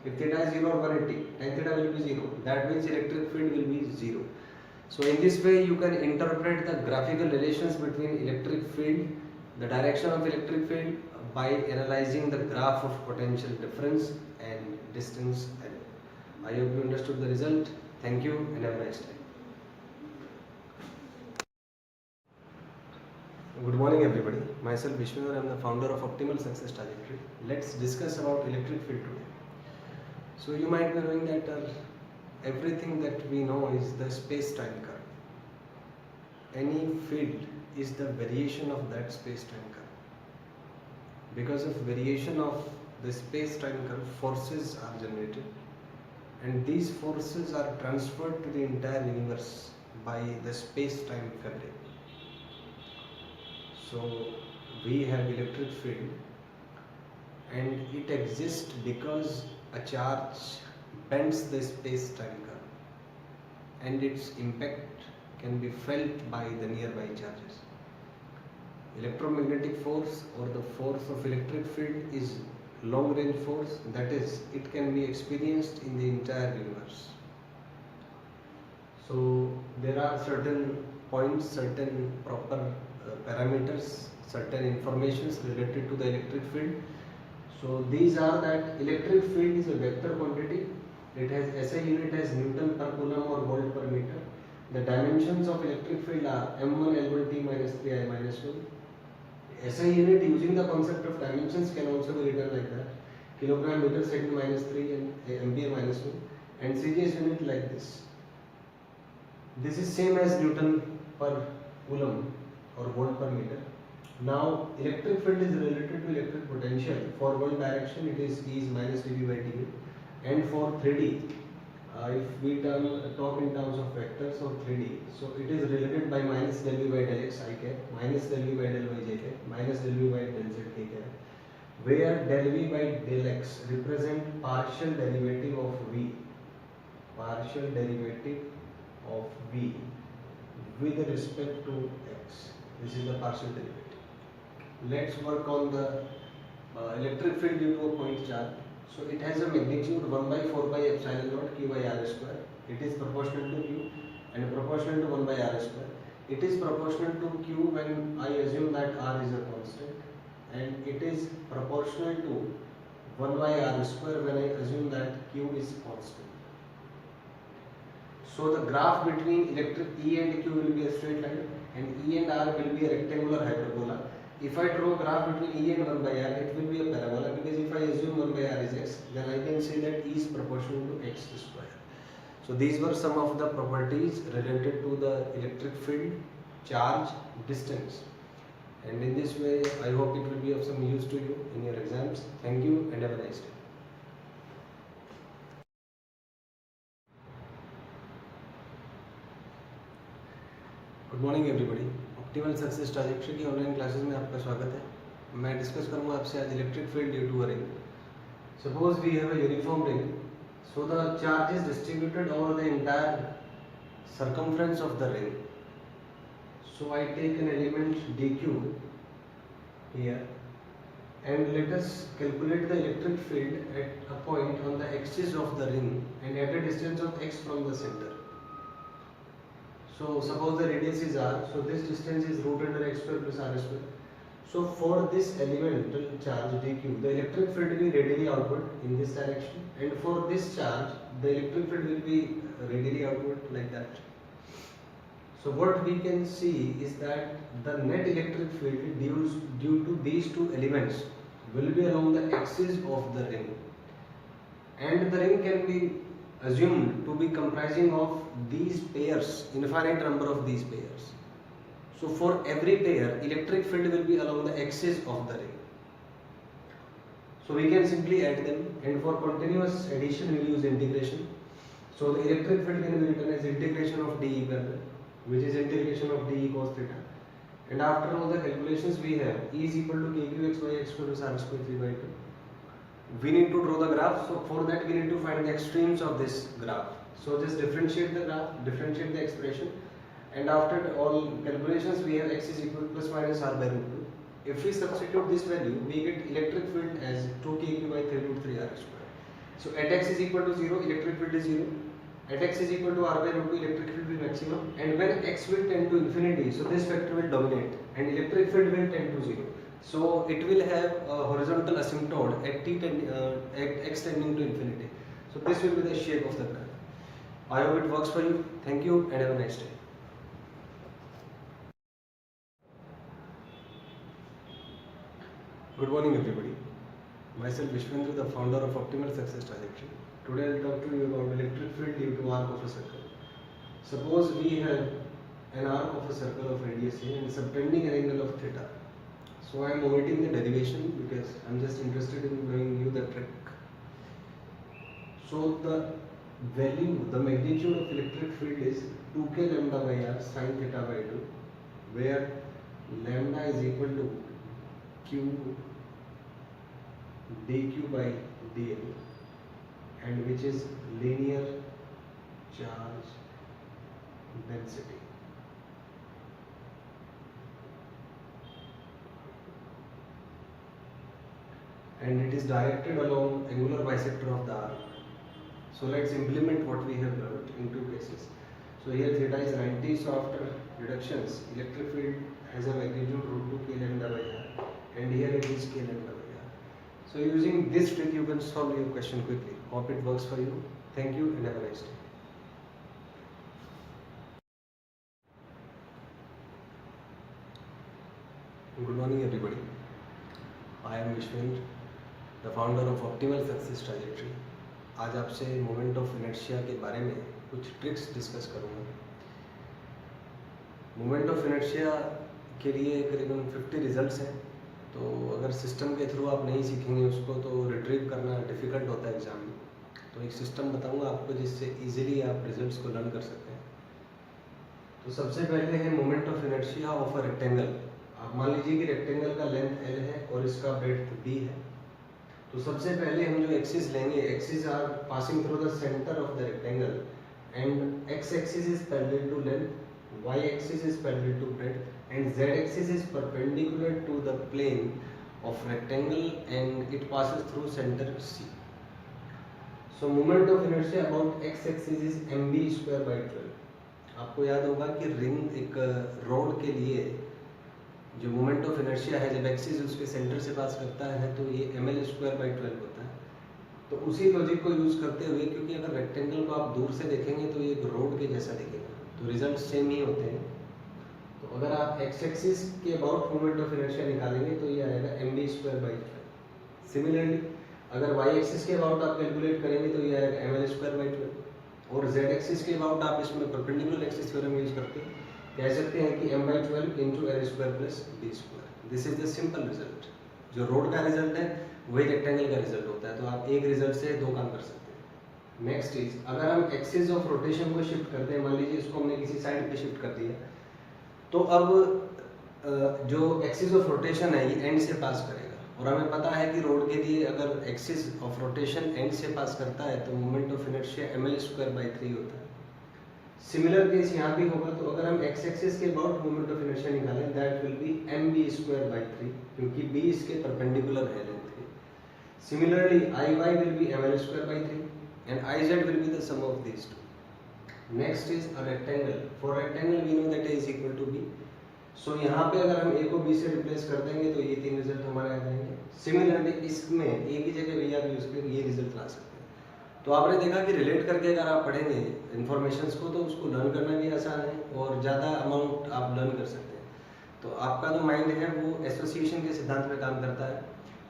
If theta is 0 or 180, tan theta will be 0. That means electric field will be 0. So in this way you can interpret the graphical relations between electric field, the direction of electric field, by analyzing the graph of potential difference and distance L. I hope you understood the result. Thank you and have a nice day. Good morning everybody. Myself Vishvendra, I am the founder of Optimal Success Trajectory. Let's discuss about electric field today. So you might be knowing that everything that we know is the space-time curve. Any field is the variation of that space-time curve. Because of variation of the space-time curve, forces are generated, and these forces are transferred to the entire universe by the space-time fabric. So we have electric field, and it exists because a charge bends the space-time curve, and its impact can be felt by the nearby charges. Electromagnetic force, or the force of electric field, is long-range force, that is, it can be experienced in the entire universe. So there are certain points, certain proper parameters, certain informations related to the electric field. So these are that electric field is a vector quantity. It has SI unit as Newton per coulomb or volt per meter. The dimensions of electric field are m1 l1 t minus 3 I minus 1. SI unit, using the concept of dimensions, can also be written like that: kilogram meter second minus 3 and ampere minus 1. And CGS unit like this. This is same as Newton per coulomb or volt per meter. Now electric field is related to electric potential. For one direction it is E is minus dV by dt, and for 3D, if we talk in terms of vectors of 3D, so it is related by minus del V by del x I cap, minus del V by del y j cap, minus del V by del z k cap, where del V by del x represent partial derivative of V, with respect to x. This is the partial derivative. Let's work on the electric field due to a point charge. So it has a magnitude 1 by 4 by epsilon naught q by r square. It is proportional to q and proportional to 1 by r square. It is proportional to q when I assume that r is a constant, and it is proportional to 1 by r square when I assume that q is constant. So the graph between electric E and Q will be a straight line, and E and R will be a rectangular hyperbola. If I draw a graph between E and 1 by R, it will be a parabola, because if I assume 1 by R is x, then I can say that E is proportional to x square. So these were some of the properties related to the electric field, charge, distance. And in this way, I hope it will be of some use to you in your exams. Thank you and have a nice day. Good morning everybody. Optimal success trajectory की online classes में आपका स्वागत है। मैं discuss करूंगा आपसे आज electric field due to a ring. Suppose we have a uniform ring, so the charge is distributed over the entire circumference of the ring. So I take an element dq here, and let us calculate the electric field at a point on the axis of the ring and at a distance of x from the center. So suppose the radius is r, so this distance is root under x square plus r square. So for this elemental charge dq, the electric field will be radially outward in this direction, and for this charge the electric field will be radially outward like that. So what we can see is that the net electric field due to these two elements will be along the axis of the ring, and the ring can be assumed to be comprising of these pairs, infinite number of these pairs. So for every pair, electric field will be along the axis of the ring. So we can simply add them, and for continuous addition we will use integration. So the electric field can be written as integration of dE parallel, which is integration of dE cos theta. And after all the calculations we have, E is equal to kqx by x square plus r square 3 by 2. We need to draw the graph, so for that we need to find the extremes of this graph. So just differentiate the graph, differentiate the expression, and after all calculations we have x is equal to plus minus r by root 2. If we substitute this value, we get electric field as 2 kq by 3 root 3 r square. So at x is equal to 0, electric field is 0. At x is equal to r by root 2, electric field will be maximum. And when x will tend to infinity, so this factor will dominate and electric field will tend to 0. So it will have a horizontal asymptote at x tending to infinity. So this will be the shape of the graph. I hope it works for you. Thank you and have a nice day. Good morning everybody. Myself Vishvendra, the founder of Optimal Success Trajectory. Today I will talk to you about electric field due to arc of a circle. Suppose we have an arc of a circle of radius A and subtending an angle of theta. So I am omitting the derivation because I am just interested in showing you the trick. So the value, the magnitude of electric field is 2k lambda by r sin theta by 2, where lambda is equal to q dq by dl, and which is linear charge density. And it is directed along angular bisector of the arc. So let's implement what we have learned in two cases. So here theta is 90, so after reductions, electric field has a magnitude root 2 k lambda by r, and here it is k lambda by r. So using this trick you can solve your question quickly. Hope it works for you. Thank you and have a nice day. Good morning everybody. I am Vishvendra, the founder of Optimal Success Trajectory. आज आपसे moment of inertia के बारे में कुछ tricks discuss करूँगा। Moment of inertia के लिए करीबन 50 रिजल्ट्स हैं, तो अगर सिस्टम के थ्रू आप नहीं सीखेंगे उसको तो रिट्रीव करना डिफ़िकल्ट होता है एग्ज़ाम में। तो एक सिस्टम बताऊँगा आपको जिससे इजीली आप रिजल्ट्स को लर्न कर सकते हैं। तो सबसे पहले है moment of inertia of a rectangle. आप मान लीजिए कि रेक्टेंगल का लेंथ L है और इसका ब्रेड्थ B है। तो सबसे पहले हम जो एक्सिस लेंगे, axis are passing through the centre of the rectangle and x axis is parallel to length, y axis is parallel to breadth and z axis is perpendicular to the plane of rectangle and it passes through centre C. So moment of inertia about x axis is mv²/12। आपको याद होगा कि ring एक road के लिए जो moment of inertia है, जब एक्सिस उसके सेंटर से पास करता है तो ये ml²/12 होता है। तो उसी लॉजिक को यूज़ करते हुए, क्योंकि अगर रेक्टेंगल को आप दूर से देखेंगे तो ये एक रोड के जैसा दिखेगा, तो रिजल्ट सेम ही होते हैं। तो अगर आप एक्स एक्सिस के अबाउट मोमेंट ऑफ इनर्शिया निकालेंगे तो ये आएगा mv²/12। सिमिलरली अगर वाई एक्सिस के अबाउट आप कैलकुलेट करेंगे तो ये आएगा ml²/12, और जेड एक्सिस के अबाउट आप इसमें परपेंडिकुलर एक्सिस थ्योरम यूज करके कह सकते हैं कि m/12 into l² plus b²। This is the simple result. जो रोड का रिजल्ट है वही रेक्टेंगल का रिजल्ट होता है, तो आप एक रिजल्ट से दो काम कर सकते हैं। नेक्स्ट इज, अगर हम एक्सिस ऑफ रोटेशन को शिफ्ट करते हैं, मान लीजिए इसको हमने किसी साइड पे शिफ्ट कर दिया, तो अब जो एक्सिस ऑफ रोटेशन है ये एंड से पास करेगा, और हमें पता है कि रोड के लिए अगर एक्सिस ऑफ रोटेशन एंड से पास करता है तो मोमेंट ऑफ इनर्शिया ml²/3 होता है। सिमिलर केस यहाँ भी होगा, तो अगर हम x एक्सिस के अबाउट मोमेंट ऑफ इनर्शिया निकालें, दैट विल बी mv²/3, क्योंकि b इसके परपेंडिकुलर है लेंथ के। Similarly iy will be ml²/3 and iz will be the sum of these two. Next is a rectangle. For rectangle we know that a is equal to b. So यहाँ पे अगर हम a को b से replace कर देंगे तो ये तीन रिजल्ट हमारे आ जाएंगे। सिमिलरली इसमें a की जगह b आप यूज करके ये रिजल्ट ला सकते हैं। तो आपने देखा कि रिलेट करके अगर आप पढ़ेंगे इन्फॉर्मेशंस को तो उसको लर्न करना भी आसान है और ज़्यादा अमाउंट आप लर्न कर सकते हैं। तो आपका जो माइंड है वो एसोसिएशन के सिद्धांत में काम करता है।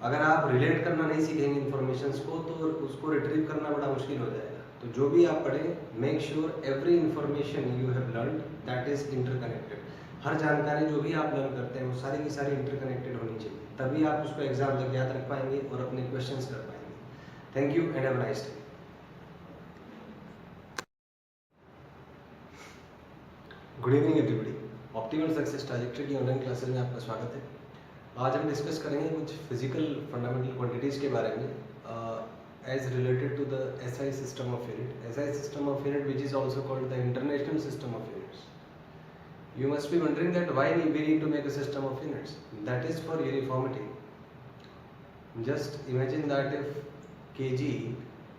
अगर आप रिलेट करना नहीं सीखेंगे इन्फॉर्मेशंस को तो उसको रिट्रीव करना बड़ा मुश्किल हो जाएगा। तो जो भी आप पढ़ें, make sure every information you have learn that is interconnected. हर जानकारी जो भी आप लर्न करते हैं वो सारी की सारी इंटरकनेक्टेड होनी चाहिए, तभी आप उसको एग्जाम तक याद रख पाएंगे और अपने क्वेश्चंस कर पाएंगे। Thank you and have a nice day. Good evening everybody. Optimal success trajectory की ऑनलाइन क्लासेस में आपका स्वागत है। आज हम डिस्कस करेंगे कुछ फिजिकल फंडामेंटल क्वांटिटीज़ के बारे में as related to the SI system of unit. SI system of unit which is also called the international system of units. You must be wondering that why we need to make a system of units. That is for uniformity. Just imagine that if kg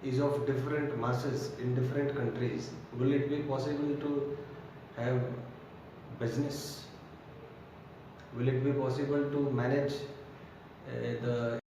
is of different masses in different countries, will it be possible to have business? Will it be possible to manage the